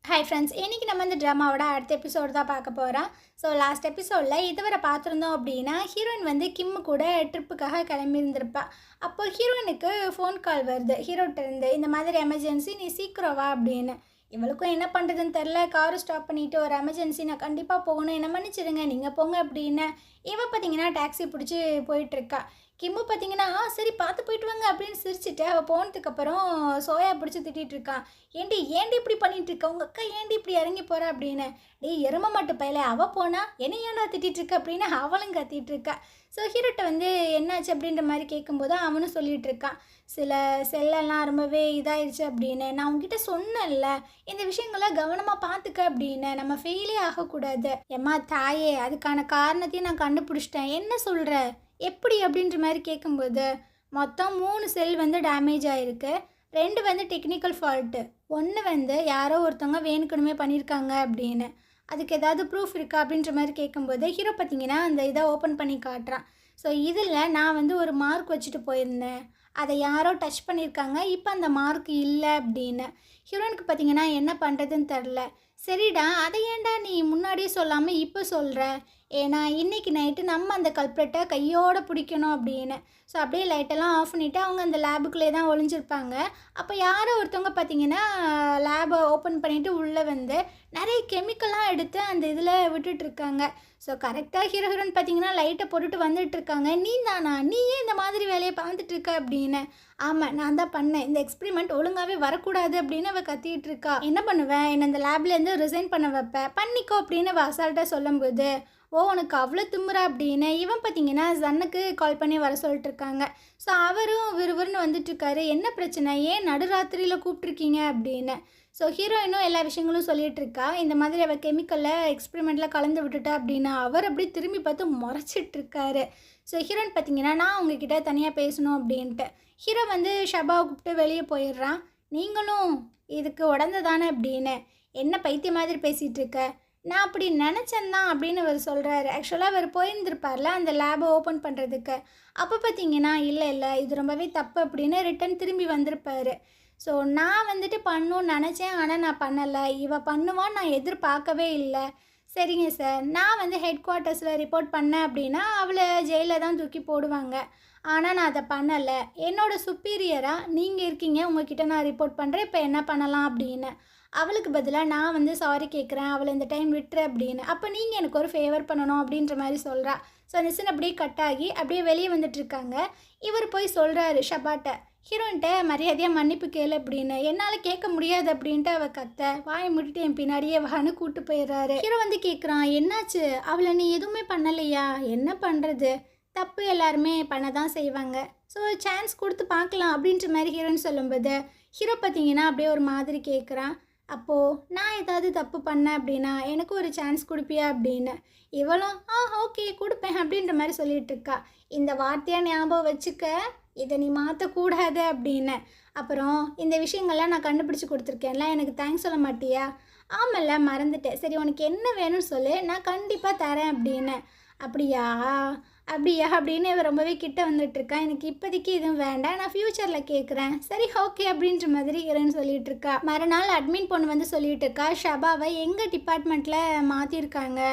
Hi friends, இன்றைக்கி நம்ம இந்த ட்ராமாவோட அடுத்த எபிசோடு தான் பார்க்க போகிறோம். ஸோ லாஸ்ட் எபிசோடில் இதுவரை பார்த்துருந்தோம் அப்படின்னா, ஹீரோயின் வந்து கிம்மு கூட ட்ரிப்புக்காக கிளம்பியிருந்திருப்பா. அப்போ ஹீரோயினுக்கு ஃபோன் கால் வருது ஹீரோட்டிருந்து, இந்த மாதிரி எமர்ஜென்சி, நீ சீக்கிரம் வா அப்படின்னு. இவளுக்கும் என்ன பண்ணுறதுன்னு தெரில, காரு ஸ்டாப் பண்ணிவிட்டு ஒரு எமர்ஜென்சி, நான் கண்டிப்பாக போகணும், என்ன மன்னிச்சிடுங்க, நீங்கள் போங்க அப்படின்னு. இவள் பார்த்தீங்கன்னா டாக்ஸி பிடிச்சி போயிட்டுருக்கா. கிம்மு பார்த்தீங்கன்னா சரி பார்த்து போயிட்டு வாங்க அப்படின்னு சிரிச்சுட்டு அவள் போனதுக்கப்புறம் சோயா பிடிச்சி திட்டிகிட்டு இருக்கான். ஏண்டி இப்படி பண்ணிட்டு இருக்க, உங்கள் அக்கா ஏண்டி இப்படி இறங்கி போகிறா அப்படின்னு. டேய் எரும மாட்டு பையில, அவள் போனா என்ன ஏன்டா திட்டிகிட்டு இருக்க அப்படின்னு அவளும் கத்திட்டு இருக்கா. ஸோ ஹீரோட்ட வந்து என்னாச்சு அப்படின்ற மாதிரி கேட்கும்போது அவனும் சொல்லிகிட்டு இருக்கான், சில செல்லெல்லாம் ரொம்பவே இதாகிடுச்சு அப்படின்னு. நான் உங்ககிட்ட சொன்னேன்ல, இந்த விஷயங்களை கவனமாக பார்த்துக்க அப்படின்னு, நம்ம ஃபெயிலே ஆகக்கூடாது. ஏம்மா தாயே, அதுக்கான காரணத்தையும் நான் கண்டுபிடிச்சிட்டேன், என்ன சொல்கிற, எப்படி அப்படின்ற மாதிரி கேட்கும்போது, மொத்தம் 3 செல் வந்து டேமேஜ் ஆகிருக்கு, 2 வந்து டெக்னிக்கல் ஃபால்ட்டு, 1 வந்து யாரோ ஒருத்தவங்க வேணுக்கணுமே பண்ணியிருக்காங்க அப்படின்னு. அதுக்கு ஏதாவது ப்ரூஃப் இருக்கா அப்படின்ற மாதிரி கேட்கும்போது ஹீரோ பார்த்தீங்கன்னா அந்த இதை ஓப்பன் பண்ணி காட்டுறான். ஸோ இதில் நான் வந்து ஒரு மார்க் வச்சுட்டு போயிருந்தேன், அதை யாரோ டச் பண்ணியிருக்காங்க, இப்போ அந்த மார்க் இல்லை அப்படின்னு. ஹீரோனுக்கு பார்த்தீங்கன்னா என்ன பண்ணுறதுன்னு தெரில. சரிடா, அதை ஏன்டா நீ முன்னாடியே சொல்லாமல் இப்போ சொல்கிற, ஏன்னா இன்றைக்கி நைட்டு நம்ம அந்த கல்ப்ரெட்டை கையோடு பிடிக்கணும் அப்படின்னு. ஸோ அப்படியே லைட்டெல்லாம் ஆஃப் பண்ணிவிட்டு அவங்க அந்த லேபுக்குள்ளே தான் ஒளிஞ்சிருப்பாங்க. அப்போ யாரோ ஒருத்தவங்க பார்த்தீங்கன்னா லேபை ஓப்பன் பண்ணிவிட்டு உள்ளே வந்து நிறைய கெமிக்கல்லாம் எடுத்து அந்த இதில் விட்டுட்ருக்காங்க. ஸோ கரெக்டாக ஹீரோயின் பார்த்தீங்கன்னா லைட்டை போட்டுட்டு வந்துட்டுருக்காங்க. நீ தானா, நீ ஏன் இந்த மாதிரி வேலையை பார்த்துட்ருக்க அப்படின்னு. ஆமாம், நான் தான் பண்ணேன், இந்த எக்ஸ்பெரிமெண்ட் ஒழுங்காகவே வரக்கூடாது அப்படின்னு அவள் கத்திகிட்டு இருக்கா. என்ன பண்ணுவேன், என்னை அந்த லேப்லேருந்து ரிசைன் பண்ண வைப்பேன், பண்ணிக்கோ அப்படின்னு அவள் அசால்ட்டாக சொல்லும்போது, ஓ உனக்கு அவ்வளோ திமுறா அப்படின்னு இவன் பார்த்தீங்கன்னா ஜன்னுக்கு கால் பண்ணி வர சொல்லிட்டு இருக்காங்க. ஸோ அவரும் விறுவிறுன்னு வந்துட்டுருக்காரு, என்ன பிரச்சனை, ஏன் நடுராத்திரியில் கூப்பிட்ருக்கீங்க அப்படின்னு. ஸோ ஹீரோயினும் எல்லா விஷயங்களும் சொல்லிகிட்டு இருக்கா, இந்த மாதிரி அவள் கெமிக்கலில் எக்ஸ்பெரிமெண்ட்டில் கலந்து விட்டுட்டா அப்படின்னு. அவர் அப்படி திரும்பி பார்த்து முறைச்சிட்ருக்காரு. ஸோ ஹீரோயின் பார்த்தீங்கன்னா நான் உங்ககிட்ட தனியாக பேசணும் அப்படின்ட்டு. ஹீரோ வந்து ஷபாவை கூப்பிட்டு வெளியே போயிடுறான். நீங்களும் இதுக்கு உடந்ததானே அப்படின்னு. என்ன பைத்திய மாதிரி பேசிகிட்டு இருக்க, நான் அப்படி நினச்சேன்தான் அப்படின்னு அவர் சொல்கிறாரு. ஆக்சுவலாக அவர் போயிருந்திருப்பார்ல அந்த லேபை ஓப்பன் பண்ணுறதுக்கு. அப்போ பார்த்தீங்கன்னா இல்லை இது ரொம்பவே தப்பு அப்படின்னு ரிட்டன் திரும்பி வந்திருப்பார். ஸோ நான் வந்துட்டு பண்ணணும்னு நினச்சேன், ஆனால் நான் பண்ணலை, இவள் பண்ணுவான்னு நான் எதிர்பார்க்கவே இல்லை. சரிங்க சார், நான் வந்து ஹெட் குவார்ட்டர்ஸில் ரிப்போர்ட் பண்ணேன் அப்படின்னா அவளை ஜெயிலில் தான் தூக்கி போடுவாங்க, ஆனால் நான் அதை பண்ணலை. என்னோடய சுப்பீரியராக நீங்கள் இருக்கீங்க, உங்ககிட்ட நான் ரிப்போர்ட் பண்ணுறேன், இப்போ என்ன பண்ணலாம் அப்படின்னு. அவளுக்கு பதிலாக நான் வந்து சாரி கேட்குறேன், அவளை இந்த டைம் விட்டுரு அப்படின்னு. அப்போ நீங்கள் எனக்கு ஒரு ஃபேவர் பண்ணணும் அப்படின்ற மாதிரி சொல்கிறா. ஸோ அந்த சீன் அப்படியே கட் ஆகி அப்படியே வெளியே வந்துட்டுருக்காங்க. இவர் போய் சொல்கிறாரு ஷபாட்ட, ஹீரோயின்ட்ட மரியாதையாக மன்னிப்பு கேளு அப்படின்னு. என்னால் கேட்க முடியாது அப்படின்ட்டு அவள் கத்த, வாயை முடிட்டு என் பின்னாடியே வான்னு கூப்பிட்டு போயிடுறாரு. ஹீரோ வந்து கேட்குறான், என்னாச்சு, அவளை நீ எதுவுமே பண்ணலையா, என்ன பண்ணுறது, தப்பு எல்லாருமே பண்ண தான் செய்வாங்க, ஸோ சான்ஸ் கொடுத்து பார்க்கலாம் அப்படின்ற மாதிரி ஹீரோன்னு சொல்லும்போது ஹீரோ பார்த்தீங்கன்னா அப்படியே ஒரு மாதிரி கேட்குறான். அப்போது நான் ஏதாவது தப்பு பண்ணேன் அப்படின்னா எனக்கு ஒரு சான்ஸ் கொடுப்பியா அப்படின்னு. இவளும் ஓகே கொடுப்பேன் அப்படின்ற மாதிரி சொல்லிகிட்டு இருக்கா. இந்த வார்த்தையாக ஞாபகம் வச்சுக்க, இதை நீ மாற்றக்கூடாது அப்படின்னு. அப்புறம் இந்த விஷயங்கள்லாம் நான் கண்டுபிடிச்சி கொடுத்துருக்கேன்ல, எனக்கு தேங்க்ஸ் சொல்ல மாட்டியா. ஆமல்ல, மறந்துட்டேன், சரி உனக்கு என்ன வேணும்னு சொல்லு, நான் கண்டிப்பாக தரேன் அப்படின்னு. அப்படியா அப்படின்னு இவன் ரொம்பவே கிட்ட வந்துட்டுருக்கா. எனக்கு இப்போதைக்கு எதுவும் வேண்டாம், நான் ஃப்யூச்சரில் கேட்குறேன், சரி ஓகே அப்படின்ற மாதிரி இருன்னு சொல்லிட்டு இருக்கா. மறுநாள் அட்மின் பொண்ணு வந்து சொல்லிட்டு இருக்கா, ஷபாவை எங்கள் டிபார்ட்மெண்ட்டில் மாற்றிருக்காங்க,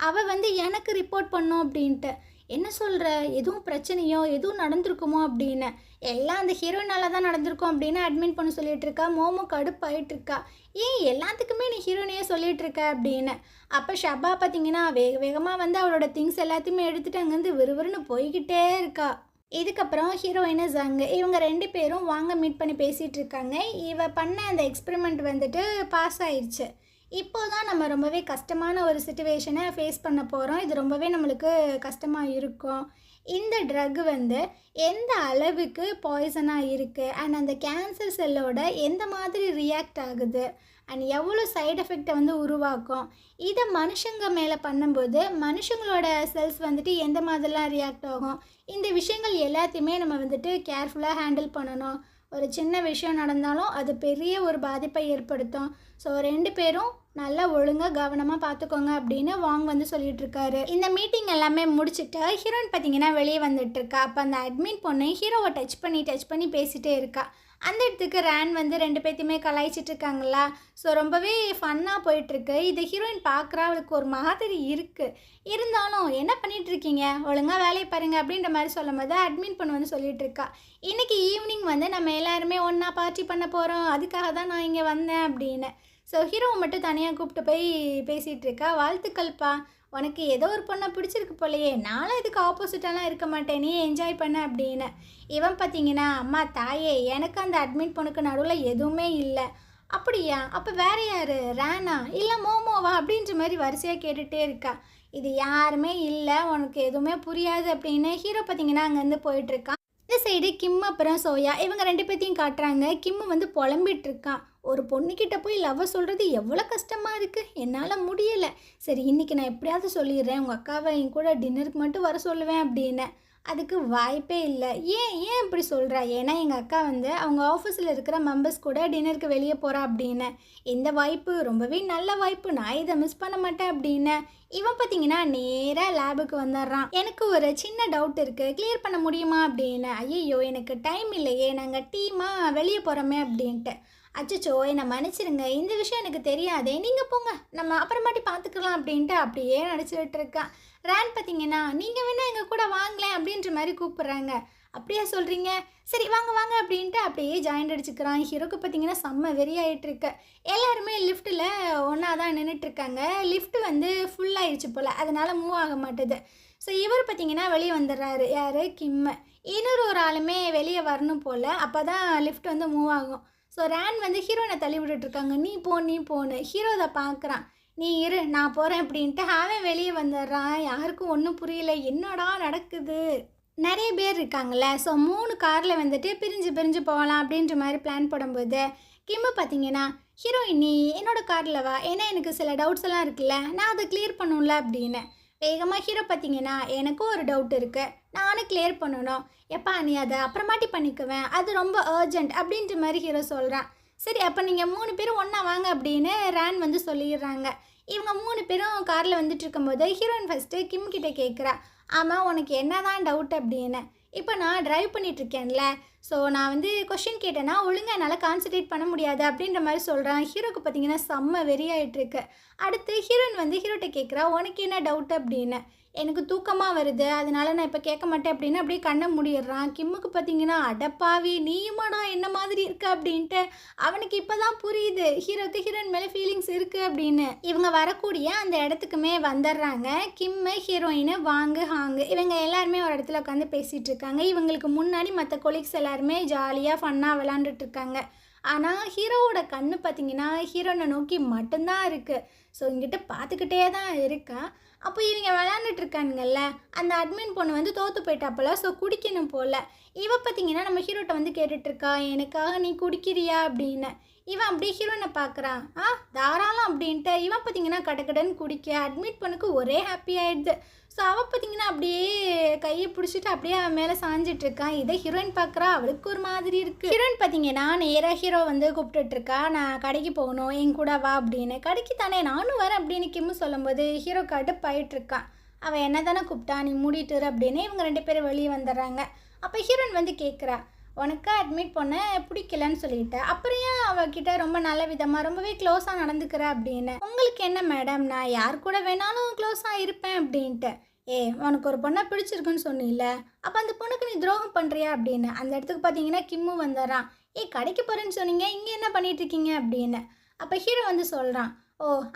அவள் வந்து எனக்கு ரிப்போர்ட் பண்ணும் அப்படின்ட்டு. என்ன சொல்கிற, எதுவும் பிரச்சனையோ எதுவும் நடந்திருக்குமோ அப்படின்னு. எல்லாம் அந்த ஹீரோயினால தான் நடந்திருக்கும் அப்படின்னு அட்மின் பண்ண சொல்லிட்டு இருக்கா. மோமோ கடுப்பாயிட்டுருக்கா, ஏன் எல்லாத்துக்குமே நீ ஹீரோயினையே சொல்லிட்டு இருக்க அப்படின்னு. அப்போ ஷபா பார்த்தீங்கன்னா வேகமாக வந்து அவளோட திங்ஸ் எல்லாத்தையுமே எடுத்துகிட்டு அங்கேருந்து விறுவிறுன்னு போய்கிட்டே இருக்கா. இதுக்கப்புறம் ஹீரோயினு ஜங்கு இவங்க 2 பேரும் வாங்க மீட் பண்ணி பேசிகிட்டு இருக்காங்க. இவ பண்ண அந்த எக்ஸ்பெரிமெண்ட் வந்துட்டு பாஸ் ஆயிடுச்சு. இப்போ தான் நம்ம ரொம்பவே கஷ்டமான ஒரு சிச்சுவேஷனை ஃபேஸ் பண்ண போகிறோம். இது ரொம்பவே நம்மளுக்கு கஷ்டமாக இருக்கும். இந்த ட்ரக் வந்து எந்த அளவுக்கு பாய்சனாக இருக்குது அண்ட் அந்த கேன்சர் செல்லோட எந்த மாதிரி ரியாக்ட் ஆகுது அண்ட் எவ்வளோ சைடு எஃபெக்டை வந்து உருவாக்கும், இதை மனுஷங்க மேலே பண்ணும்போது மனுஷங்களோட செல்ஸ் வந்துட்டு எந்த மாதிரிலாம் ரியாக்ட் ஆகும், இந்த விஷயங்கள் எல்லாத்தையுமே நம்ம வந்துட்டு கேர்ஃபுல்லாக ஹேண்டில் பண்ணணும். ஒரு சின்ன விஷயம் நடந்தாலும் அது பெரிய ஒரு பாதிப்பை ஏற்படுத்தும். ஸோ 2 பேரும் நல்லா ஒழுங்காக கவனமாக பார்த்துக்கோங்க அப்படின்னு வாங் வந்து சொல்லிட்டு இருக்காரு. இந்த மீட்டிங் எல்லாமே முடிச்சுட்டு ஹீரோயின் பார்த்தீங்கன்னா வெளியே வந்துட்டு இருக்கா. அப்போ அந்த அட்மின் பொண்ணு ஹீரோவை டச் பண்ணி பேசிகிட்டே இருக்கா. அந்த இடத்துக்கு ரேன் வந்து 2 பேத்தையுமே கலாய்ச்சிட்டு இருக்காங்களா. ஸோ ரொம்பவே ஃபன்னாக போயிட்டுருக்கு. இதை ஹீரோயின் பார்க்குறா, அவளுக்கு ஒரு மாதிரி இருக்குது. இருந்தாலும் என்ன பண்ணிட்டு இருக்கீங்க, ஒழுங்காக வேலையை பாருங்க அப்படின்ற மாதிரி சொல்லும் போது அட்மின் பொண்ணு வந்து சொல்லிட்டு இருக்கா, இன்னைக்கு ஈவினிங் வந்து நம்ம எல்லாருமே ஒன்றா பார்ட்டி பண்ண போகிறோம், அதுக்காக தான் நான் இங்கே வந்தேன் அப்படின்னு. ஸோ ஹீரோவை மட்டும் தனியாக கூப்பிட்டு போய் பேசிகிட்டு இருக்கா. வாழ்த்துக்கள்ப்பா, உனக்கு ஏதோ ஒரு பொண்ணை பிடிச்சிருக்கு போலையே, நானும் இதுக்கு ஆப்போசிட்டெல்லாம் இருக்க மாட்டேன், நீ என்ஜாய் பண்ண அப்படின்னு. இவன் பார்த்தீங்கன்னா, அம்மா தாயே, எனக்கு அந்த அட்மிட் பொண்ணுக்கு நடுவில் எதுவுமே இல்லை. அப்படியா, அப்போ வேற யார், ரேனா இல்லை மோமோவா அப்படின்ற மாதிரி வரிசையாக கேட்டுகிட்டே இருக்கா. இது யாருமே இல்லை, உனக்கு எதுவுமே புரியாது அப்படின்னு ஹீரோ பார்த்தீங்கன்னா அங்கேருந்து போயிட்டுருக்கான். இந்த சைடு கிம் அப்புறம் சோயா இவங்க 2 பேத்தையும் காட்டுறாங்க. கிம்மு வந்து புலம்பிட்டு இருக்கான். ஒரு பொண்ணுக்கிட்ட போய் லவ் சொல்கிறது எவ்வளோ கஷ்டமாக இருக்குது, என்னால் முடியலை. சரி இன்றைக்கி நான் எப்படியாவது சொல்லிடுறேன், உங்கள் அக்காவை என் கூட டின்னருக்கு மட்டும் வர சொல்லுவேன் அப்படின்னு. அதுக்கு வாய்ப்பே இல்லை. ஏன் ஏன் இப்படி சொல்கிறா? ஏன்னா எங்கள் அக்கா வந்து அவங்க ஆஃபீஸில் இருக்கிற மெம்பர்ஸ் கூட டின்னருக்கு வெளியே போகிறா அப்படின்னு. இந்த வாய்ப்பு ரொம்பவே நல்ல வாய்ப்பு, நான் இதை மிஸ் பண்ண மாட்டேன் அப்படின்னு. இவன் பார்த்தீங்கன்னா நேராக லேபுக்கு வந்துடுறான். எனக்கு ஒரு சின்ன டவுட் இருக்குது, கிளியர் பண்ண முடியுமா அப்படின்னு. ஐயோ எனக்கு டைம் இல்லையே, நாங்கள் டீமாக வெளியே போகிறோமே அப்படின்ட்டு. அச்சச்சோ என்னை மன்னிச்சிருங்க, இந்த விஷயம் எனக்கு தெரியாதே, நீங்கள் போங்க, நம்ம அப்புறமாட்டி பார்த்துக்கலாம் அப்படின்ட்டு அப்படியே நடிச்சுட்டு இருக்கான். ரேன் பார்த்தீங்கன்னா, நீங்கள் வேணால் எங்கள் கூட வாங்கலேன் அப்படின்ற மாதிரி கூப்பிட்றாங்க. அப்படியா சொல்கிறீங்க, சரி வாங்க வாங்க அப்படின்ட்டு அப்படியே ஜாயிண்ட் அடிச்சுக்கிறான். ஹீரோக்கு பார்த்தீங்கன்னா செம்ம வெறியாயிட்டுருக்கு. எல்லாருமே லிஃப்ட்டில் ஒன்றா தான் நின்றுட்டுருக்காங்க. லிஃப்ட்டு வந்து ஃபுல்லாகிடுச்சு போல், அதனால் மூவ் ஆக மாட்டுது. ஸோ இவர் பார்த்தீங்கன்னா வெளியே வந்துடுறாரு. யார், கிம்மு. ஒரு ஆளுமே வெளியே வரணும் போல், அப்போ தான் லிஃப்ட் வந்து மூவ் ஆகும். ஸோ ரேன் வந்து ஹீரோனை தள்ளி விட்டுட்ருக்காங்க. நீ போன்னு ஹீரோ அதை பார்க்குறான். நீ இரு நான் போகிறேன் அப்படின்ட்டு அவன் வெளியே வந்துடுறான். யாருக்கும் ஒன்றும் புரியல, என்னடா நடக்குது. நிறைய பேர் இருக்காங்கள்ல, ஸோ 3 காரில் வந்துட்டு பிரிஞ்சு போகலாம் அப்படின்ற மாதிரி பிளான் போடும்போது கிம்மு பார்த்தீங்கன்னா, ஹீரோயின் நீ என்னோட காரில் வா, ஏன்னா எனக்கு சில டவுட்ஸ் எல்லாம் இருக்குல்ல, நான் அதை கிளியர் பண்ணும்ல அப்படின்னு. வேகமாக ஹீரோ பார்த்தீங்கன்னா, எனக்கும் ஒரு டவுட் இருக்குது, நானும் கிளியர் பண்ணணும். எப்பா நீ அதை அப்புறமாட்டி பண்ணிக்குவேன், அது ரொம்ப அர்ஜென்ட் அப்படின்ற மாதிரி ஹீரோ சொல்கிறான். சரி அப்போ நீங்கள் 3 பேரும் ஒன்றா வாங்க அப்படின்னு ரேன் வந்து சொல்லிடுறாங்க. இவங்க 3 பேரும் காரில் வந்துட்டு இருக்கும்போது ஹீரோயின் ஃபஸ்ட்டு கிம் கிட்டே கேட்குறா, ஆமாம் உனக்கு என்ன தான் டவுட் அப்படின்னு. இப்போ நான் ட்ரைவ் பண்ணிகிட்ருக்கேன்ல, ஸோ நான் வந்து கொஷின் கேட்டேன்னா ஒழுங்காக என்னால் கான்சன்ட்ரேட் பண்ண முடியாது அப்படின்ற மாதிரி சொல்கிறான். ஹீரோக்கு பார்த்தீங்கன்னா செம்ம வெறியாயிட்டுருக்கு. அடுத்து ஹீரோயின் வந்து ஹீரோட்ட கேட்குறா, உனக்கு என்ன டவுட் அப்படின்னு. எனக்கு தூக்கமாக வருது, அதனால நான் இப்போ கேட்க மாட்டேன் அப்படின்னு அப்படியே கண்ணை மூடிடுறான். கிம்முக்கு பார்த்தீங்கன்னா, அடப்பாவி நீயுமாடா என்ன மாதிரி இருக்க அப்படின்ட்டு அவனுக்கு இப்போ தான் புரியுது ஹீரோக்கு ஹீரோயின் மேலே ஃபீலிங்ஸ் இருக்குது அப்படின்னு. இவங்க வரக்கூடிய அந்த இடத்துக்குமே வந்துடுறாங்க. கிம்மு, ஹீரோயின், வாங்கு, ஹாங்கு இவங்க எல்லாருமே ஒரு இடத்துல உட்காந்து பேசிகிட்டு இருக்காங்க. இவங்களுக்கு முன்னாடி மற்ற கொலீக்ஸ் எல்லாருமே ஜாலியாக ஃபன்னாக விளாண்டுட்டு இருக்காங்க. ஆனால் ஹீரோவோட கண்ணு பார்த்தீங்கன்னா ஹீரோனை நோக்கி மட்டும்தான் இருக்குது. ஸோ இங்கிட்ட பார்த்துக்கிட்டே தான் இருக்கா. அப்போ இவங்க விளையாண்டுட்டு இருக்கானுங்கல்ல, அந்த அட்மின் பொண்ணு வந்து தோற்று போயிட்டாப்போல, ஸோ குடிக்கணும் போல். இவன் பார்த்தீங்கன்னா நம்ம ஹீரோட்ட வந்து கேட்டுட்ருக்கா, எனக்காக நீ குடிக்கிறியா அப்படின்னு. இவன் அப்படியே ஹீரோனை பார்க்குறான். தாராளம் அப்படின்ட்டு இவன் பார்த்தீங்கன்னா கடகடன்னு குடிக்க அட்மிட் பொண்ணுக்கு ஒரே ஹாப்பி ஆகிடுது. ஸோ அவள் பார்த்தீங்கன்னா அப்படியே கையை பிடிச்சிட்டு அப்படியே அவன் மேலே சாஞ்சிட்ருக்கான். இதை ஹீரோயின் பார்க்குறா, அவளுக்கு ஒரு மாதிரி இருக்குது. ஹீரோயின் பார்த்தீங்கன்னா நேராக ஹீரோ வந்து கூப்பிட்டுட்ருக்கா, நான் கடைக்கு போகணும் என் கூட வா அப்படின்னு. கடைக்கு தானே நானும் வரேன் அப்படின்னு கிம்மு சொல்லும்போது ஹீரோ கடுப்பாயிட்ருக்கான். அவள் என்ன தானே கூப்பிட்டா, நீ மூடிட்டுரு அப்படின்னு. இவங்க 2 பேரும் வெளியே வந்துடுறாங்க. அப்போ ஹீரோயின் வந்து கேட்குறா, உனக்கு அட்மிட் பண்ண பிடிக்கலன்னு சொல்லிட்டு அப்புறம் ஏன் அவகிட்ட ரொம்ப நல்ல விதமாக ரொம்பவே க்ளோஸாக நடந்துக்கிற அப்படின்னு. உங்களுக்கு என்ன மேடம், நான் யார் கூட வேணாலும் க்ளோஸாக இருப்பேன் அப்படின்ட்டு. உனக்கு ஒரு பொண்ணை பிடிச்சிருக்குன்னு சொன்னில்ல, அப்போ அந்த பொண்ணுக்கு நீ துரோகம் பண்ணுறியா அப்படின்னு. அந்த இடத்துக்கு பார்த்தீங்கன்னா கிம்மு வந்துடுறான். கடைக்கு போகிறேன்னு சொன்னீங்க, இங்கே என்ன பண்ணிகிட்ருக்கீங்க அப்படின்னு. அப்போ ஹீரோ வந்து சொல்கிறான்,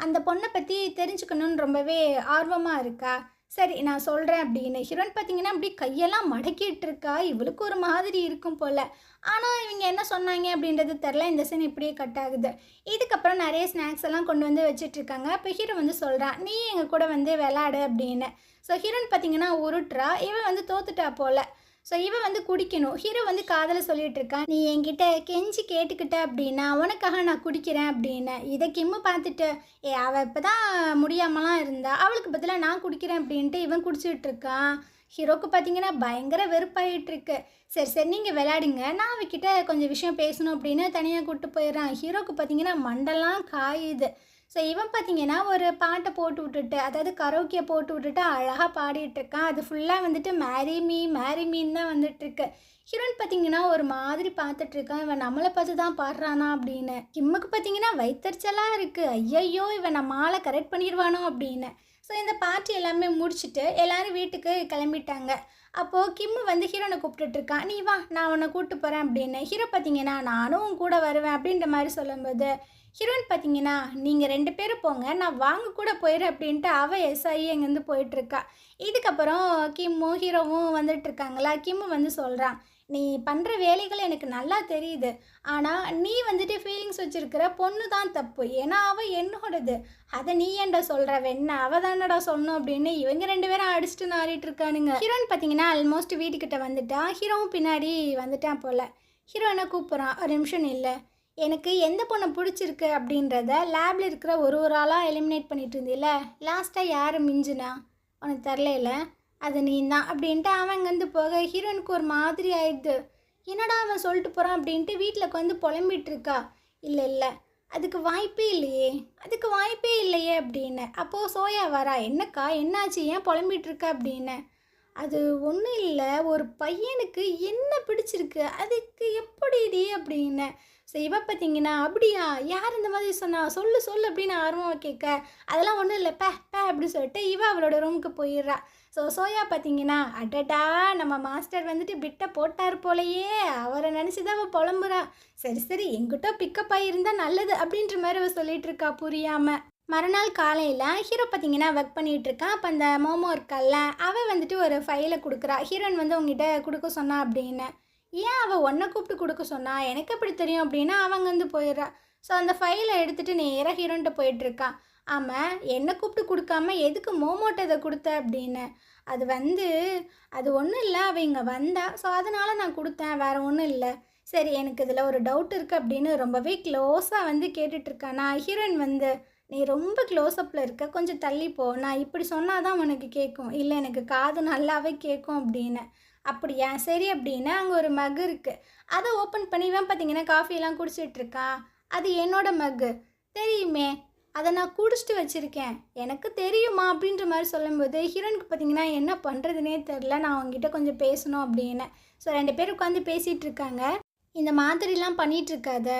அந்த பொண்ணை பற்றி தெரிஞ்சுக்கணுன்னு ரொம்பவே ஆர்வமாக இருக்கா, சரி நான் சொல்கிறேன் அப்படின்னு. ஹீரோயின் பார்த்தீங்கன்னா அப்படி கையெல்லாம் மடக்கிட்டு இருக்கா. இவளுக்கு ஒரு மாதிரி இருக்கும் போல். ஆனால் இவங்க என்ன சொன்னாங்க அப்படின்றது தெரில. இந்த சீன் இப்படியே கட் ஆகுது. இதுக்கப்புறம் நிறைய ஸ்நாக்ஸ் எல்லாம் கொண்டு வந்து வச்சிட்ருக்காங்க. இப்போ ஹீரோ வந்து சொல்கிறான், நீ எங்கள் கூட வந்து விளாடு அப்படின்னு. ஸோ ஹீரோயின் பார்த்தீங்கன்னா உருட்டுறா. இவன் வந்து தோத்துட்டா போல். ஸோ இவன் வந்து குடிக்கணும். ஹீரோ வந்து காதலை சொல்லிகிட்டு இருக்கான், நீ என்கிட்ட கெஞ்சி கேட்டுக்கிட்ட அப்படின்னா உனக்காக நான் குடிக்கிறேன் அப்படின்னு. இதை கிம்மு பார்த்துட்டு, அவள் இப்போ தான் முடியாமலாம் இருந்தா, அவளுக்கு பதிலாக நான் குடிக்கிறேன் அப்படின்ட்டு இவன் குடிச்சிட்டு இருக்கான். ஹீரோக்கு பார்த்தீங்கன்னா பயங்கர வெறுப்பாயிட்டுருக்கு. சரி நீங்கள் விளையாடுங்க, நான் அவகிட்ட கொஞ்சம் விஷயம் பேசணும் அப்படின்னு தனியாக கூப்பிட்டு போயிடுறான். ஹீரோக்கு பார்த்தீங்கன்னா மண்டெல்லாம் காயுது. ஸோ இவன் பார்த்தீங்கன்னா ஒரு பாட்டை போட்டு விட்டுட்டு, அதாவது கரோக்கியை போட்டு விட்டுட்டு அழகாக பாடிட்டுருக்கான். அது ஃபுல்லாக வந்துட்டு மேரி மீ மேரி மீன்னு தான் வந்துட்டுருக்கு. ஹீரோயின் பார்த்தீங்கன்னா ஒரு மாதிரி பார்த்துட்ருக்கான், இவன் நம்மளை பார்த்து தான் பாடுறானா அப்படின்னு. கிம்முக்கு பார்த்தீங்கன்னா வயித்தறிச்சலாக இருக்குது, ஐயையோ இவன் நம்ம ஆளை கரெக்ட் பண்ணிடுவானோ அப்படின்னு. ஸோ இந்த பார்ட்டி எல்லாமே முடிச்சுட்டு எல்லோரும் வீட்டுக்கு கிளம்பிட்டாங்க. அப்போது கிம்மு வந்து ஹீரோனை கூப்பிட்டுட்ருக்கான், நீ வா நான் உன்னை கூப்பிட்டு போகிறேன் அப்படின்னு. ஹீரோ பார்த்தீங்கன்னா நானும் உன் கூட வருவேன் அப்படின்ற மாதிரி சொல்லும்போது, ஹீரோயின் பார்த்தீங்கன்னா நீங்கள் 2 பேரும் போங்க, நான் வாங்க கூட போயிடுறேன் அப்படின்ட்டு அவள் எஸ்ஐ அங்கேருந்து போயிட்டுருக்கா. இதுக்கப்புறம் கிம்மும் ஹீரோவும் வந்துட்டுருக்காங்களா. கிம்மு வந்து சொல்கிறான், நீ பண்ணுற வேலைகள் எனக்கு நல்லா தெரியுது, ஆனால் நீ வந்துட்டு ஃபீலிங்ஸ் வச்சுருக்கிற பொண்ணு தான் தப்பு, ஏன்னா அவள் என்னோடது, அதை நீ ஏன்டா சொல்கிற, வெண்ண அவள் தானடா சொல்லணும் அப்படின்னு இவங்க 2 பேரும் அடிச்சுட்டு நாடிட்டு இருக்கானுங்க. ஹீரோயின் பார்த்தீங்கன்னா ஆல்மோஸ்ட் வீட்டுக்கிட்ட வந்துட்டா. ஹீரோவும் பின்னாடி வந்துட்டான் போல். ஹீரோ என்ன கூப்பிட்றான், ஒரு நிமிஷம் இல்லை, எனக்கு எந்த பொண்ணை பிடிச்சிருக்கு அப்படின்றத லேபில் இருக்கிற ஒரு ஆளாக எலிமினேட் பண்ணிட்டு இருந்தில்ல, லாஸ்ட்டாக யார் மிஞ்சுனா உனக்கு தரல, அது நீ தான் அப்படின்ட்டு அவன் அங்கேருந்து போக ஹீரோனுக்கு ஒரு மாதிரி ஆயிடுது. என்னடா அவன் சொல்லிட்டு போகிறான் அப்படின்ட்டு வீட்டில் வந்து புலம்பிகிட்டு இருக்கா. இல்லை இல்லை அதுக்கு வாய்ப்பே இல்லையே, அதுக்கு வாய்ப்பே இல்லையே அப்படின்னு. அப்போது சோயா வரா, என்னக்கா என்னாச்சு, ஏன் புலம்பிகிட்டு இருக்கா அப்படின்னு. அது ஒன்றும் இல்லை, ஒரு பையனுக்கு என்ன பிடிச்சிருக்கு, அதுக்கு எப்படிடி அப்படின்னு. ஸோ இவ பார்த்தீங்கன்னா அப்படியா, யார் இந்த மாதிரி சொன்னா, சொல்லு சொல்லு அப்படின்னு ஆர்வமாக கேட்க, அதெல்லாம் ஒன்றும் இல்லை பே பே அப்படின்னு சொல்லிட்டு இவ அவளோட ரூமுக்கு போயிடுறா. ஸோ சோயா பார்த்தீங்கன்னா, அடடா நம்ம மாஸ்டர் வந்துட்டு பிட்டை போட்டார் போலையே, அவரை நினச்சி தான் அவள் புலம்புறா. சரி சரி எங்கிட்ட பிக்கப் ஆகியிருந்தால் நல்லது அப்படின்ற மாதிரி அவள் சொல்லிகிட்டு இருக்கா புரியாமல். மறுநாள் காலையில் ஹீரோ பார்த்தீங்கன்னா ஒர்க் பண்ணிகிட்ருக்கான். அப்போ அந்த மோமோ இருக்கால, அவள் வந்துட்டு ஒரு ஃபைலை கொடுக்குறா. ஹீரோயின் வந்து உங்ககிட்ட கொடுக்க சொன்னா அப்படின்னு. ஏன் அவள் ஒன்றை கூப்பிட்டு கொடுக்க சொன்னா, எனக்கு எப்படி தெரியும் அப்படின்னா அவங்க வந்து போயிடுறா. ஸோ அந்த ஃபைலை எடுத்துகிட்டு நேராக ஹீரோன்ட்ட போயிட்டுருக்கான். ஆமாம் என்னை கூப்பிட்டு கொடுக்காம எதுக்கு மோமோட்ட இதை கொடுத்த அப்படின்னு. அது வந்து அது ஒன்றும் இல்லை, அவள் இங்கே வந்தா, ஸோ அதனால் நான் கொடுத்தேன், வேறு ஒன்றும் இல்லை. சரி எனக்கு இதில் ஒரு டவுட் இருக்குது அப்படின்னு ரொம்பவே க்ளோஸாக வந்து கேட்டுட்ருக்கான். நான் ஹீரோயின் வந்து, நீ ரொம்ப க்ளோஸ்அப்பில் இருக்க, கொஞ்சம் தள்ளிப்போ, நான் இப்படி சொன்னால் தான் உனக்கு கேட்கும், இல்லை எனக்கு காது நல்லாவே கேட்கும் அப்படின்னு. அப்படியா சரி அப்படின்னு அங்கே ஒரு மக் இருக்குது, அதை ஓப்பன் பண்ணி இவன் பார்த்தீங்கன்னா காஃபியெல்லாம் குடிச்சிட்ருக்கான். அது என்னோட மக்கு தெரியுமே, அதை நான் குடிச்சிட்டு வச்சுருக்கேன், எனக்கு தெரியுமா அப்படின்ற மாதிரி சொல்லும்போது ஹீரோனுக்கு பார்த்தீங்கன்னா என்ன பண்ணுறதுனே தெரில, நான் அவங்ககிட்ட கொஞ்சம் பேசணும் அப்படின்னு. ஸோ 2 பேர் உட்காந்து பேசிகிட்டு இருக்காங்க. இந்த மாதிரிலாம் பண்ணிகிட்ருக்காத,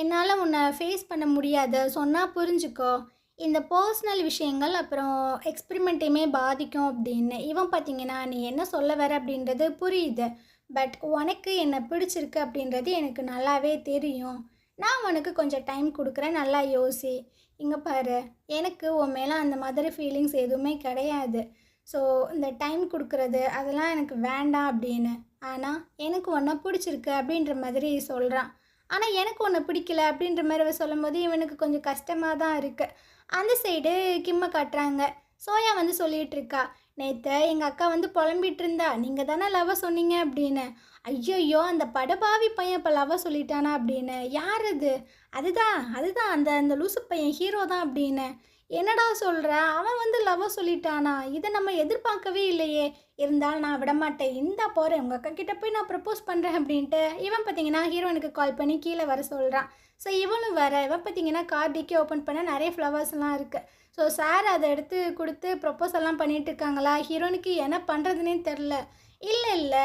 என்னால் உன்னை ஃபேஸ் பண்ண முடியாது, சொன்னால் புரிஞ்சுக்கோ, இந்த பர்சனல் விஷயங்கள் அப்புறம் எக்ஸ்பிரிமெண்ட்டையுமே பாதிக்கும் அப்படின்னு. இவன் பார்த்தீங்கன்னா நீ என்ன சொல்ல வர அப்படின்றது புரியுது, பட் உனக்கு என்னை பிடிச்சிருக்கு அப்படின்றது எனக்கு நல்லாவே தெரியும், நான் உனக்கு கொஞ்சம் டைம் கொடுக்குறேன், நல்லா யோசி. இங்கே பாரு, எனக்கு உன் மேலே அந்த மாதிரி ஃபீலிங்ஸ் எதுவுமே கிடையாது, ஸோ இந்த டைம் கொடுக்குறது அதெல்லாம் எனக்கு வேண்டாம் அப்படின்னு. ஆனால் எனக்கு ஒன்றை பிடிச்சிருக்கு அப்படின்ற மாதிரி சொல்கிறான். ஆனால் எனக்கு ஒன்று பிடிக்கல அப்படின்ற மாதிரி சொல்லும்போது இவனுக்கு கொஞ்சம் கஷ்டமாக தான் இருக்குது. அந்த சைடு கிம்மை காட்டுறாங்க. சோயா வந்து சொல்லிகிட்டு இருக்கா, நேற்று எங்கள் அக்கா வந்து புலம்பிகிட்டு இருந்தா, நீங்கள் தானே லவ் சொன்னீங்க அப்படின்னு. ஐயோயோ அந்த படபாவி பையன் இப்போ லவ் சொல்லிட்டானா அப்படின்னு. யார் அது? அதுதான் அதுதான் அந்த அந்த லூசு பையன் ஹீரோ தான் அப்படின்னு. என்னடா சொல்கிற, அவன் வந்து லவ் சொல்லிட்டானா, இதை நம்ம எதிர்பார்க்கவே இல்லையே, இருந்தாலும் நான் விடமாட்டேன், இந்தா போகிறேன் உங்கள் அக்கா கிட்டே போய் நான் ப்ரப்போஸ் பண்ணுறேன் அப்படின்ட்டு இவன் பார்த்தீங்கன்னா ஹீரோனுக்கு கால் பண்ணி கீழே வர சொல்கிறான். ஸோ இவனும் வர, இவன் பார்த்தீங்கன்னா கார் டிக்கி ஓப்பன் பண்ண நிறைய ஃப்ளவர்ஸ்லாம் இருக்குது. ஸோ சார் அதை எடுத்து கொடுத்து ப்ரப்போஸ் எல்லாம் பண்ணிகிட்டு இருக்காங்களா. ஹீரோனுக்கு என்ன பண்ணுறதுனே தெரில. இல்லை இல்லை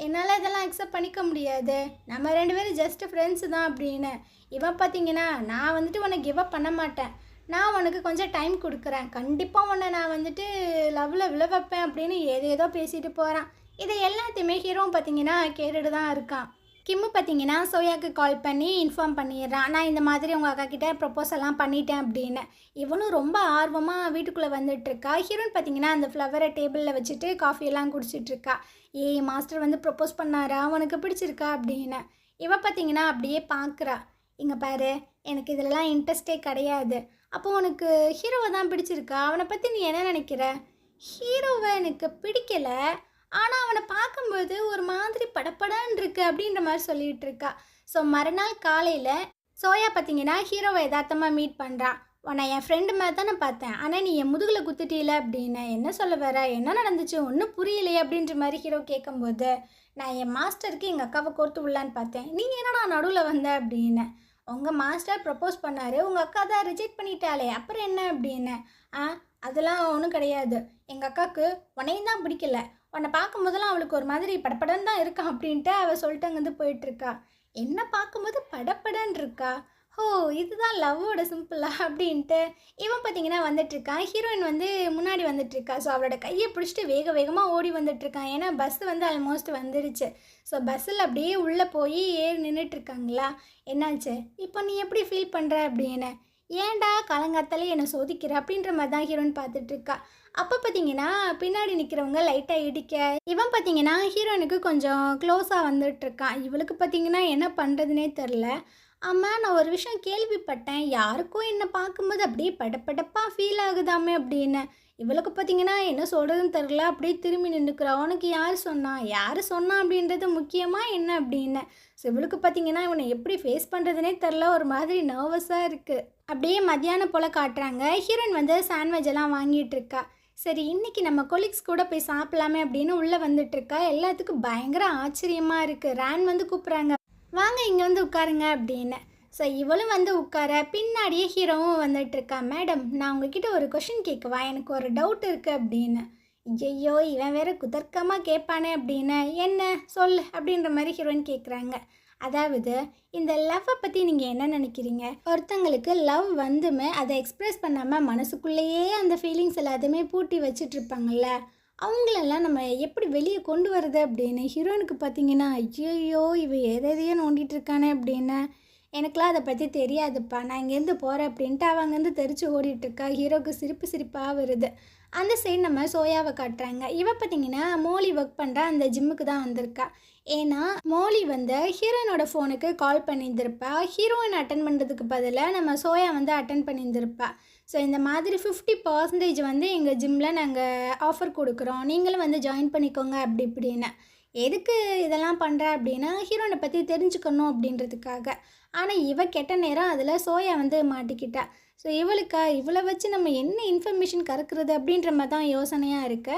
என்னால் இதெல்லாம் அக்செப்ட் பண்ணிக்க முடியாது, நம்ம 2 பேரும் ஜஸ்ட் ஃப்ரெண்ட்ஸு தான் அப்படின்னு. இவன் பார்த்தீங்கன்னா நான் வந்துட்டு உனக்கு கிவ் அப் பண்ண மாட்டேன், நான் உனக்கு கொஞ்சம் டைம் கொடுக்குறேன், கண்டிப்பாக உன்னை நான் வந்துட்டு லவ்வில் விழ வைப்பேன் அப்படின்னு ஏதேதோ பேசிட்டு போகிறான். இதை எல்லாத்தையுமே ஹீரோவும் பார்த்தீங்கன்னா கேட்டுட்டு தான் இருக்கான். கிம்மு பார்த்தீங்கன்னா சோயாவுக்கு கால் பண்ணி இன்ஃபார்ம் பண்ணிடுறான், நான் இந்த மாதிரி உங்கள் அக்கா கிட்டே ப்ரப்போஸெல்லாம் பண்ணிட்டேன் அப்படின்னு. இவனும் ரொம்ப ஆர்வமாக வீட்டுக்குள்ளே வந்துட்டுருக்கா. ஹீரோன் பார்த்தீங்கன்னா அந்த ஃப்ளவரை டேபிளில் வச்சுட்டு காஃபியெல்லாம் குடிச்சிட்ருக்கா. ஏய் மாஸ்டர் வந்து ப்ரப்போஸ் பண்ணாரா, உனக்கு பிடிச்சிருக்கா அப்படின்னு. இவன் பார்த்தீங்கன்னா அப்படியே பார்க்குறா. இங்கே பாரு, எனக்கு இதிலலாம் இன்ட்ரெஸ்டே கிடையாது, அப்போ உனக்கு ஹீரோவை தான் பிடிச்சிருக்கா, அவனை பற்றி நீ என்ன நினைக்கிற? ஹீரோவை எனக்கு பிடிக்கலை, ஆனால் அவனை பார்க்கும்போது ஒரு மாதிரி படப்படான்னு இருக்கு அப்படின்ற மாதிரி சொல்லிகிட்டு இருக்கா. ஸோ மறுநாள் காலையில் சோயா பார்த்தீங்கன்னா ஹீரோவை யதார்த்தமாக மீட் பண்ணுறா. உன்னை என் ஃப்ரெண்டு மாதிரி தான் நான் பார்த்தேன், ஆனால் நீ என் முதுகில் குத்துட்டியில அப்படின்னு. என்ன சொல்ல வர, என்ன நடந்துச்சு, ஒன்றும் புரியலையே அப்படின்ற மாதிரி ஹீரோ கேட்கும்போது, நான் என் மாஸ்டருக்கு எங்கள் அக்காவை கோர்த்து விடலான்னு பார்த்தேன், நீ என்னடா நடுவில் வந்த அப்படின்னு. உங்கள் மாஸ்டர் ப்ரப்போஸ் பண்ணார், உங்கள் அக்கா தான் ரிஜெக்ட் பண்ணிட்டாளே, அப்புறம் என்ன அப்படின்னு. ஆ அதெல்லாம் ஒன்றும் கிடையாது. எங்கள் அக்காவுக்கு உன்னையும் தான் பிடிக்கல. உன்னை பார்க்கும்போதெல்லாம் அவளுக்கு ஒரு மாதிரி படப்படன்னு தான் இருக்கா அப்படின்ட்டு அவள் சொல்லிட்டு அங்கேருந்து போயிட்டுருக்கா. என்ன பார்க்கும்போது படப்படன்னு இருக்கா? ஓ இதுதான் லவ்வோட சிம்பிளா அப்படின்ட்டு இவன் பார்த்தீங்கன்னா வந்துட்டுருக்கான். ஹீரோயின் வந்து முன்னாடி வந்துட்டுருக்கா. ஸோ அவளோட கையை பிடிச்சிட்டு வேக வேகமாக ஓடி வந்துட்டுருக்கான். ஏன்னா பஸ் வந்து ஆல்மோஸ்ட் வந்துடுச்சு. ஸோ பஸ்ஸில் அப்படியே உள்ளே போய் ஏறி நின்றுட்டுருக்காங்களா. என்னாச்சு இப்போ நீ எப்படி ஃபீல் பண்ணுற அப்படின்னு. ஏன்டா காலங்காத்தாலே என்னை சோதிக்கிற அப்படின்ற மாதிரி தான் ஹீரோயின் பார்த்துட்ருக்கா. அப்போ பார்த்தீங்கன்னா பின்னாடி நிற்கிறவங்க லைட்டாக இடிக்க இவன் பார்த்தீங்கன்னா ஹீரோயினுக்கு கொஞ்சம் க்ளோஸாக வந்துட்டுருக்கான். இவளுக்கு பார்த்தீங்கன்னா என்ன பண்ணுறதுனே தெரில. ஆமாம் நான் ஒரு விஷயம் கேள்விப்பட்டேன், யாருக்கும் என்னை பார்க்கும்போது அப்படியே படப்படப்பாக ஃபீல் ஆகுதாமே அப்படின்னு. இவளுக்கு பார்த்தீங்கன்னா என்ன சொல்கிறதுன்னு தெரில, அப்படியே திரும்பி நின்றுக்கிறா. உனக்கு யார் சொன்னா அப்படின்றது முக்கியமாக என்ன அப்படின்னு. ஸோ இவளுக்கு பார்த்தீங்கன்னா இவனை எப்படி ஃபேஸ் பண்ணுறதுனே தெரில, ஒரு மாதிரி நர்வஸாக இருக்குது. அப்படியே மத்தியானம் போல் காட்டுறாங்க. ஹீரோயின் வந்து சாண்ட்விச் எல்லாம் வாங்கிட்டு இருக்கா. சரி இன்னைக்கு நம்ம கொலீக்ஸ் கூட போய் சாப்பிடலாமே அப்படின்னு உள்ளே வந்துட்டுருக்கா. எல்லாத்துக்கும் பயங்கர ஆச்சரியமாக இருக்குது. ரேன் வந்து கூப்பிட்றாங்க, வாங்க இங்கே வந்து உட்காருங்க அப்படின்னு. ஸோ இவளும் வந்து உட்கார பின்னாடியே ஹீரோவும் வந்துட்டுருக்கா. மேடம் நான் உங்ககிட்ட ஒரு கொஷின் கேட்கவா, எனக்கு ஒரு டவுட் இருக்குது அப்படின்னு. ஐயோ இவன் வேற குதர்க்கமாக கேட்பானே அப்படின்னு. என்ன சொல்லு அப்படின்ற மாதிரி ஹீரோயின் கேட்குறாங்க. அதாவது இந்த லவ்வை பற்றி நீங்கள் என்ன நினைக்கிறீங்க? ஒருத்தங்களுக்கு லவ் வந்துமே அதை எக்ஸ்ப்ரெஸ் பண்ணாமல் மனசுக்குள்ளேயே அந்த ஃபீலிங்ஸ் எல்லாத்தையுமே பூட்டி வச்சிட்ருப்பாங்கள்ல, அவங்களெல்லாம் நம்ம எப்படி வெளியே கொண்டு வருது அப்படின்னு. ஹீரோயினுக்கு பார்த்தீங்கன்னா ஐயோ இவ எதையோ நோண்டிட்டு இருக்கானே அப்படின்னு. எனக்குலாம் அதை பற்றி தெரியாதுப்பா, நான் இங்கேருந்து போகிறேன் அப்படின்ட்டு அவள் அங்கேருந்து தெரிச்சு ஓடிட்டுருக்கா. ஹீரோவுக்கு சிரிப்பாக வருது. அந்த சைடு நம்ம சோயாவை காட்டுறாங்க. இவள் பார்த்தீங்கன்னா மோலி ஒர்க் பண்ணுற அந்த ஜிம்முக்கு தான் வந்திருக்கா. ஏன்னா மோலி வந்து ஹீரோயினோட ஃபோனுக்கு கால் பண்ணியிருந்திருப்பா. ஹீரோயின் அட்டன் பண்ணுறதுக்கு பதிலாக நம்ம சோயா வந்து அட்டன் பண்ணியிருந்திருப்பா. ஸோ இந்த மாதிரி 50% வந்து எங்கள் ஜிம்மில் நாங்கள் ஆஃபர் கொடுக்குறோம், நீங்களும் வந்து ஜாயின் பண்ணிக்கோங்க அப்படி இப்படின்னு. எதுக்கு இதெல்லாம் பண்ணுற அப்படின்னா ஹீரோனை பற்றி தெரிஞ்சுக்கணும் அப்படின்றதுக்காக. ஆனால் இவ கெட்ட நேரம் அதில் சோயா வந்து மாட்டிக்கிட்டா. ஸோ இவளை வச்சு நம்ம என்ன இன்ஃபர்மேஷன் கறக்குறது அப்படின்ற மாதிரி தான் யோசனையாக இருக்கு.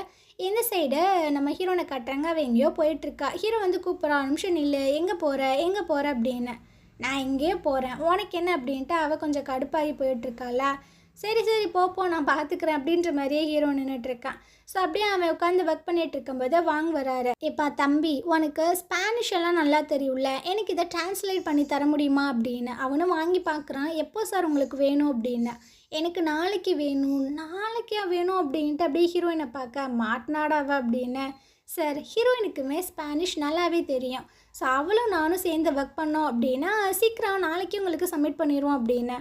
இந்த சைடு நம்ம ஹீரோனை காட்டுறாங்க. அவள் எங்கேயோ போயிட்டுருக்கா. ஹீரோ வந்து கூப்பிட்றா, நிமிஷம் நில்லு, எங்கே போகிற அப்படின்னு. நான் எங்கேயோ போகிறேன், உனக்கு என்ன அப்படின்ட்டு அவள் கொஞ்சம் கடுப்பாகி போயிட்டுருக்காளா. சரி போ நான் பார்த்துக்கிறேன் அப்படின்ற மாதிரியே ஹீரோ நின்றுட்டுருக்கான். ஸோ அப்படியே அவன் உட்காந்து ஒர்க் பண்ணிகிட்டு இருக்கும்போது வாங்க வராரு. இப்போ தம்பி உனக்கு ஸ்பானிஷ் எல்லாம் நல்லா தெரியும்ல, எனக்கு இதை டிரான்ஸ்லேட் பண்ணி தர முடியுமா அப்படின்னு. அவனும் வாங்கி பார்க்குறான். எப்போ சார் உங்களுக்கு வேணும் அப்படின்னு. எனக்கு நாளைக்கு வேணும். நாளைக்கா வேணும் அப்படின்ட்டு அப்படியே ஹீரோயினை பார்க்க மாட்டினாடாவ அப்படின்னு. சார் ஹீரோயினுக்குமே ஸ்பானிஷ் நல்லாவே தெரியும். ஸோ அவளும் நானும் சேர்ந்து ஒர்க் பண்ணோம் அப்படின்னா சீக்கிரம் நாளைக்கு உங்களுக்கு சப்மிட் பண்ணிடுவோம் அப்படின்னு.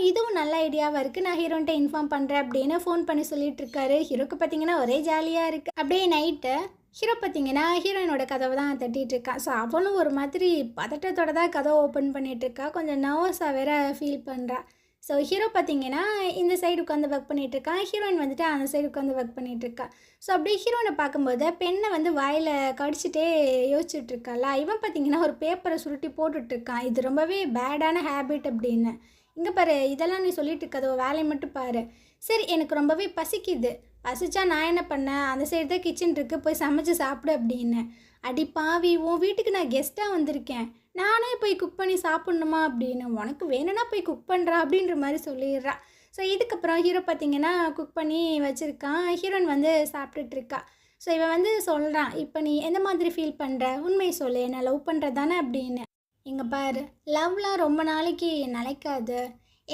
இதுவும் நல்ல ஐடியாவாக இருக்குது, நான் ஹீரோன்ட்ட இன்ஃபார்ம் பண்ணுறேன் அப்படின்னு ஃபோன் பண்ணி சொல்லிகிட்ருக்காரு. ஹீரோக்கு பார்த்தீங்கன்னா ஒரே ஜாலியாக இருக்குது. அப்படியே நைட்டு ஹீரோ பார்த்தீங்கன்னா ஹீரோயினோட கதவை தான் தட்டிகிட்ருக்கான். ஸோ அவளும் ஒரு மாதிரி பதட்டத்தோட தான் கதவை ஓப்பன் பண்ணிகிட்ருக்கா. கொஞ்சம் நர்வஸாக வேற ஃபீல் பண்ணுறா. ஸோ ஹீரோ பார்த்தீங்கன்னா இந்த சைடு உட்காந்து ஒர்க் பண்ணிகிட்ருக்கான். ஹீரோயின் வந்துட்டு அந்த சைடு உட்காந்து ஒர்க் பண்ணிகிட்ருக்கா. ஸோ அப்படியே ஹீரோயினை பார்க்கும்போது பெண்ணை வந்து வாயில் கடிச்சிட்டே யோசிச்சுட்ருக்காளா. இவன் பார்த்தீங்கன்னா ஒரு பேப்பரை சுருட்டி போட்டுட்ருக்கான். இது ரொம்பவே பேடான ஹேபிட் அப்படின்னு. இங்கே பாரு, இதெல்லாம் நீ சொல்லிட்டு இருக்காது, வேலையை மட்டும் பாரு. சரி எனக்கு ரொம்பவே பசிக்குது, பசிச்சா நான் என்ன பண்ணேன், அந்த சைடு தான் கிச்சன் இருக்குது, போய் சமைச்சு சாப்பிடு அப்படின்னு. அடி பாவி, உன் வீட்டுக்கு நான் கெஸ்ட்டாக வந்திருக்கேன், நானே போய் குக் பண்ணி சாப்பிட்ணுமா அப்படின்னு. உனக்கு வேணும்னா போய் குக் பண்ணுறா அப்படின்ற மாதிரி சொல்லிடுறா. ஸோ இதுக்கப்புறம் ஹீரோ பார்த்தீங்கன்னா குக் பண்ணி வச்சுருக்கான். ஹீரோயின் வந்து சாப்பிட்டுட்ருக்கா. ஸோ இவன் வந்து சொல்கிறான், இப்போ நீ எந்த மாதிரி ஃபீல் பண்ணுற, உண்மையை சொல்லு, நான் லவ் பண்ணுறது தானே அப்படின்னு. இங்கே பாரு, லவ்லாம் ரொம்ப நாளைக்கு நிலைக்காது.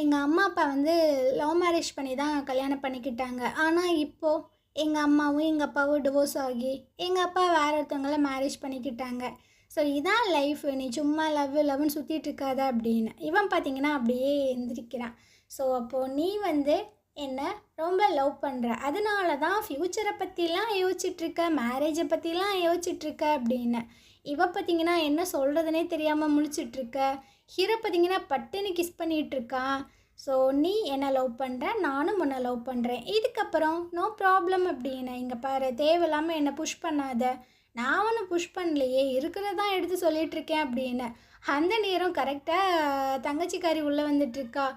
எங்கள் அம்மா அப்பா வந்து லவ் மேரேஜ் பண்ணி தான் கல்யாணம் பண்ணிக்கிட்டாங்க. ஆனால் இப்போது எங்கள் அம்மாவும் எங்கள் அப்பாவும் டிவோர்ஸ் ஆகி எங்கள் அப்பா வேறு ஒருத்தவங்கள மேரேஜ் பண்ணிக்கிட்டாங்க. ஸோ இதான் லைஃப், நீ சும்மா லவ்னு சுற்றிட்டு இருக்காத அப்படின்னு. இவன் பார்த்தீங்கன்னா அப்படியே எந்திரிக்கிறான். ஸோ அப்போது நீ வந்து என்ன ரொம்ப லவ் பண்ணுற, அதனால தான் ஃப்யூச்சரை பற்றிலாம் யோசிச்சுட்ருக்க, மேரேஜை பற்றிலாம் யோசிச்சுட்ருக்க அப்படின்னு. இவ பார்த்தீங்கன்னா என்ன சொல்கிறதுனே தெரியாமல் முழிச்சிட்ருக்க. ஹீரோ பார்த்தீங்கன்னா பட்டுன்னு கிஸ் பண்ணிகிட்ருக்கான். ஸோ நீ என்ன லவ் பண்ணுற, நானும் உன்னை லவ் பண்ணுறேன், இதுக்கப்புறம் நோ ப்ராப்ளம் அப்படின்னு. இங்கே பாரு, தேவையில்லாமல் என்னை புஷ் பண்ணாத, நான் ஒன்றும் புஷ் பண்ணலையே, இருக்கிறதான் எடுத்து சொல்லிகிட்ருக்கேன் அப்படின்னு. அந்த நேரம் கரெக்டாக தங்கச்சிக்காரி உள்ளே வந்துட்டுருக்கா.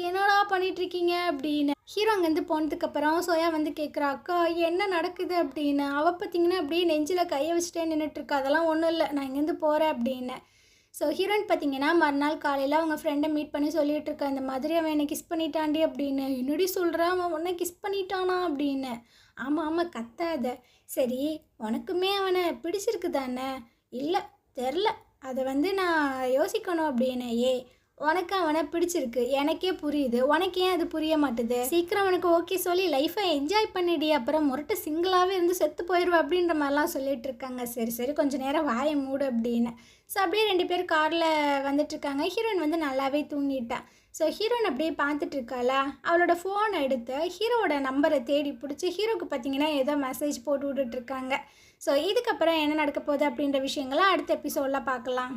என்னடா பண்ணிகிட்ருக்கீங்க அப்படின்னு. ஹீரோ அங்கேருந்து போனதுக்கப்புறம் சோயா வந்து கேட்குறா, அக்கா என்ன நடக்குது அப்படின்னு. அவள் பார்த்தீங்கன்னா அப்படியே நெஞ்சில் கையை வச்சுட்டே நின்றுட்டுருக்கா. அதெல்லாம் ஒன்றும் இல்லை, நான் இங்கேருந்து போகிறேன் அப்படின்னு. ஸோ ஹீரோயின் பார்த்தீங்கன்னா மறுநாள் காலையில் அவங்க ஃப்ரெண்டை மீட் பண்ணி சொல்லிகிட்டு இருக்கா, இந்த மாதிரி அவன் என்னை கிஸ் பண்ணிட்டாண்டி அப்படின்னு. என்னடி சொல்கிறான், அவன் உன்னை கிஸ் பண்ணிட்டானா அப்படின்னு. ஆமாம் ஆமாம் கத்தாத. சரி, உனக்குமே அவனை பிடிச்சிருக்கு தானே? இல்லை தெரில, அதை நான் யோசிக்கணும் அப்படின்னு. உனக்கு அவனை பிடிச்சிருக்கு, எனக்கே புரியுது, உனக்கு ஏன் அது புரிய மாட்டுது? சீக்கிரம் அவனுக்கு ஓகே சொல்லி லைஃப்பை என்ஜாய் பண்ணிடி, அப்புறம் முரட்டு சிங்கிளாகவே இருந்து செத்து போயிடுவேன் அப்படின்ற மாதிரிலாம் சொல்லிட்டு இருக்காங்க. சரி சரி கொஞ்சம் நேரம் வாயை மூடு அப்படின்னு. ஸோ அப்படியே 2 பேர் காரில் வந்துட்டுருக்காங்க. ஹீரோயின் நல்லாவே தூங்கிட்டா. ஸோ ஹீரோயின் அப்படியே பார்த்துட்டு இருக்காளா, அவளோட ஃபோனை எடுத்து ஹீரோவோட நம்பரை தேடி பிடிச்சி ஹீரோக்கு பார்த்தீங்கன்னா ஏதோ மெசேஜ் போட்டு விட்டுட்ருக்காங்க. ஸோ இதுக்கப்புறம் என்ன நடக்க போகுது அப்படின்ற விஷயங்களை அடுத்த எபிசோடில் பார்க்கலாம்.